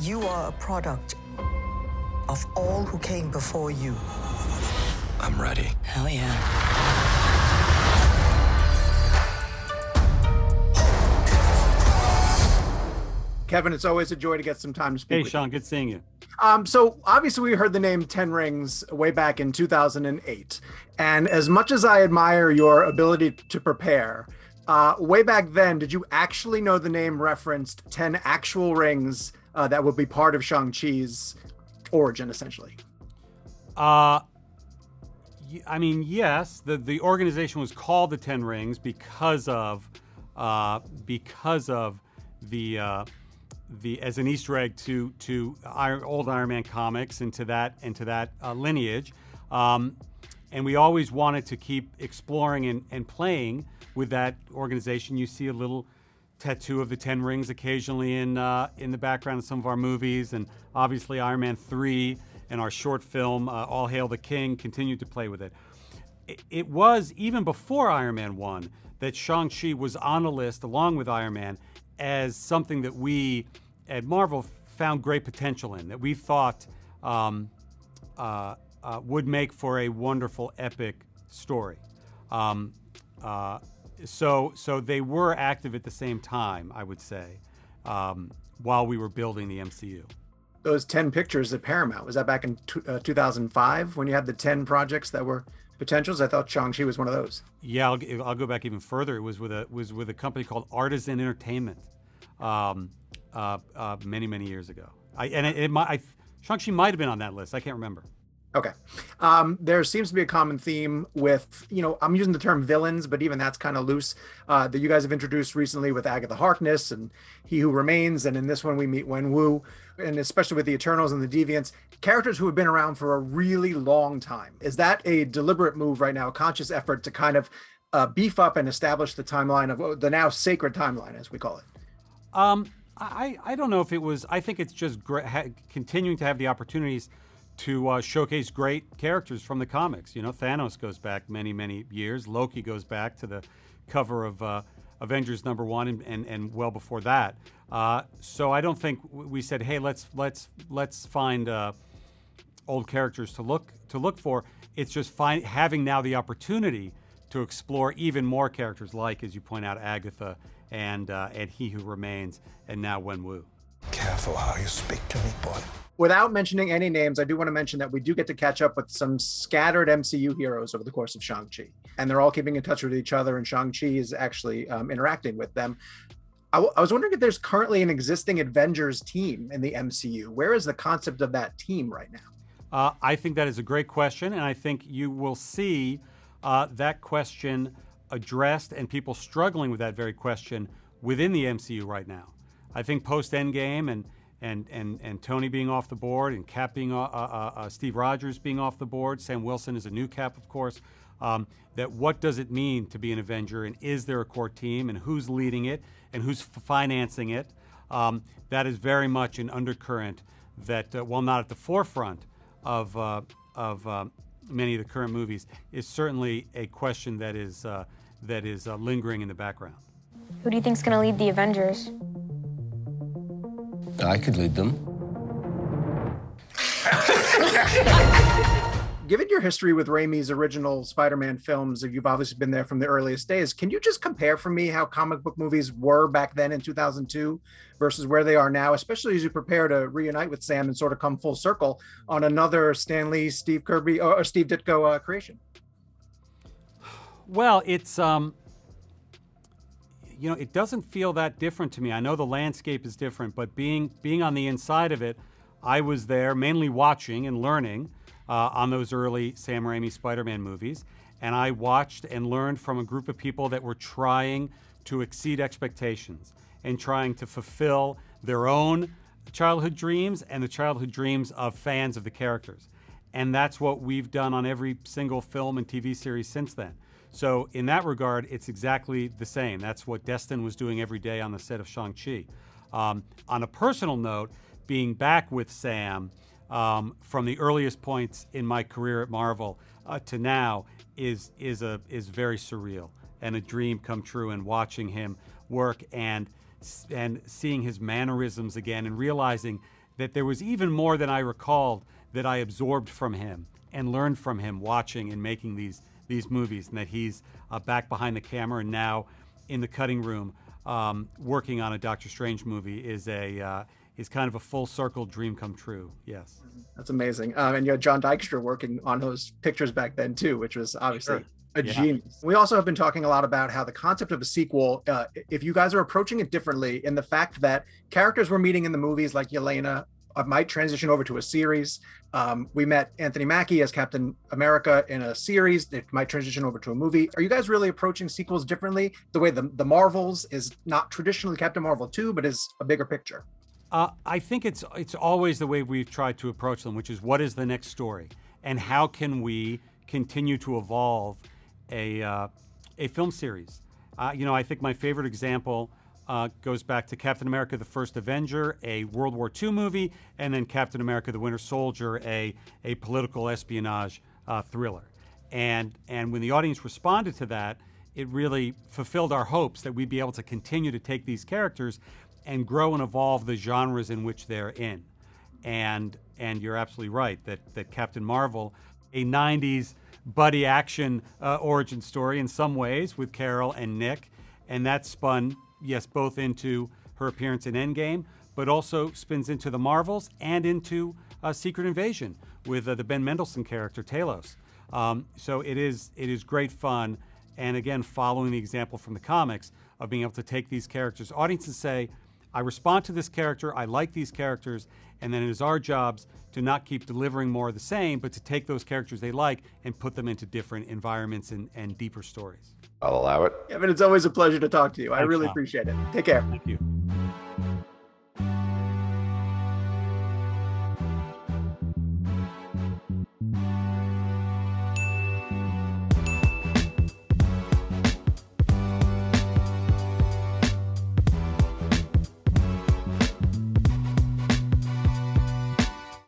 You are a product of all who came before you. I'm ready. Hell yeah. Kevin, it's always a joy to get some time to speak with Sean, you. good seeing you. So obviously we heard the name 10 Rings way back in 2008. And as much as I admire your ability to prepare, way back then, did you actually know the name referenced 10 actual rings that would be part of Shang-Chi's origin, essentially? I mean, yes, the organization was called the 10 Rings because of the as an Easter egg to old Iron Man comics and to that lineage, and we always wanted to keep exploring and playing with that organization. You see a little tattoo of the 10 Rings occasionally in the background of some of our movies, and obviously Iron Man 3 and our short film All Hail the King continued to play with it. It was even before Iron Man 1 that Shang-Chi was on a list along with Iron Man as something that we at Marvel found great potential in, that we thought would make for a wonderful epic story. So they were active at the same time, I would say, while we were building the MCU. Those 10 pictures at Paramount, was that back in 2005 when you had the 10 projects that were potentials? I thought Shang-Chi was one of those. Yeah, I'll go back even further. It was with a company called Artisan Entertainment many years ago. Shang-Chi might have been on that list. I can't remember. Okay. There seems to be a common theme with, I'm using the term villains, but even that's kind of loose, that you guys have introduced recently with Agatha Harkness and He Who Remains. And in this one, we meet Wenwu, and especially with the Eternals and the Deviants, characters who have been around for a really long time. Is that a deliberate move right now, a conscious effort to kind of beef up and establish the timeline of the now sacred timeline, as we call it? I don't know if it was. I think it's just continuing to have the opportunities to showcase great characters from the comics. Thanos goes back many years. Loki goes back to the cover of Avengers #1 and well before that. So I don't think we said, hey, let's find old characters to look for. It's just having now the opportunity to explore even more characters, like, as you point out, Agatha and He Who Remains, and now Wenwu. Careful how you speak to me, boy. Without mentioning any names, I do want to mention that we do get to catch up with some scattered MCU heroes over the course of Shang-Chi. And they're all keeping in touch with each other, and Shang-Chi is actually interacting with them. I was wondering if there's currently an existing Avengers team in the MCU. Where is the concept of that team right now? I think that is a great question, and I think you will see that question addressed and people struggling with that very question within the MCU right now. I think post-Endgame and Tony being off the board and Cap being Steve Rogers being off the board, Sam Wilson is a new Cap, of course, that what does it mean to be an Avenger, and is there a core team, and who's leading it and who's financing it? That is very much an undercurrent that, while not at the forefront of many of the current movies, is certainly a question that is lingering in the background. Who do you think's gonna lead the Avengers? I could lead them. Given your history with Raimi's original Spider-Man films, you've obviously been there from the earliest days. Can you just compare for me how comic book movies were back then in 2002 versus where they are now, especially as you prepare to reunite with Sam and sort of come full circle on another Stan Lee, Steve Kirby, or Steve Ditko creation? Well, it's it doesn't feel that different to me. I know the landscape is different, but being on the inside of it, I was there mainly watching and learning on those early Sam Raimi Spider-Man movies. And I watched and learned from a group of people that were trying to exceed expectations and trying to fulfill their own childhood dreams and the childhood dreams of fans of the characters. And that's what we've done on every single film and TV series since then. So in that regard, it's exactly the same. That's what Destin was doing every day on the set of Shang-Chi. On a personal note, being back with Sam from the earliest points in my career at Marvel to now is very surreal and a dream come true. And watching him work and seeing his mannerisms again and realizing that there was even more than I recalled that I absorbed from him and learned from him watching and making these movies, and that he's back behind the camera and now in the cutting room working on a Doctor Strange movie is kind of a full circle dream come true. Yes. That's amazing. And you had John Dykstra working on those pictures back then too, which was obviously a genius. We also have been talking a lot about how the concept of a sequel, if you guys are approaching it differently in the fact that characters we're meeting in the movies like Yelena might transition over to a series. We met Anthony Mackie as Captain America in a series. It might transition over to a movie. Are you guys really approaching sequels differently? The way the Marvels is not traditionally Captain Marvel 2, but is a bigger picture. I think it's always the way we've tried to approach them, which is what is the next story, and how can we continue to evolve a film series. I think my favorite example goes back to Captain America: The First Avenger, a World War II movie, and then Captain America: The Winter Soldier, a political espionage thriller. And when the audience responded to that, it really fulfilled our hopes that we'd be able to continue to take these characters and grow and evolve the genres in which they're in. And you're absolutely right that Captain Marvel, a 90s buddy action origin story in some ways with Carol and Nick, and that spun, yes, both into her appearance in Endgame, but also spins into the Marvels and into Secret Invasion with the Ben Mendelsohn character, Talos. So it is great fun, and again, following the example from the comics of being able to take these characters, audiences say, I respond to this character, I like these characters, and then it is our jobs to not keep delivering more of the same, but to take those characters they like and put them into different environments and deeper stories. I'll allow it. Yeah, but it's always a pleasure to talk to you. I Thanks, really Tom. appreciate it. Take care. Thank you.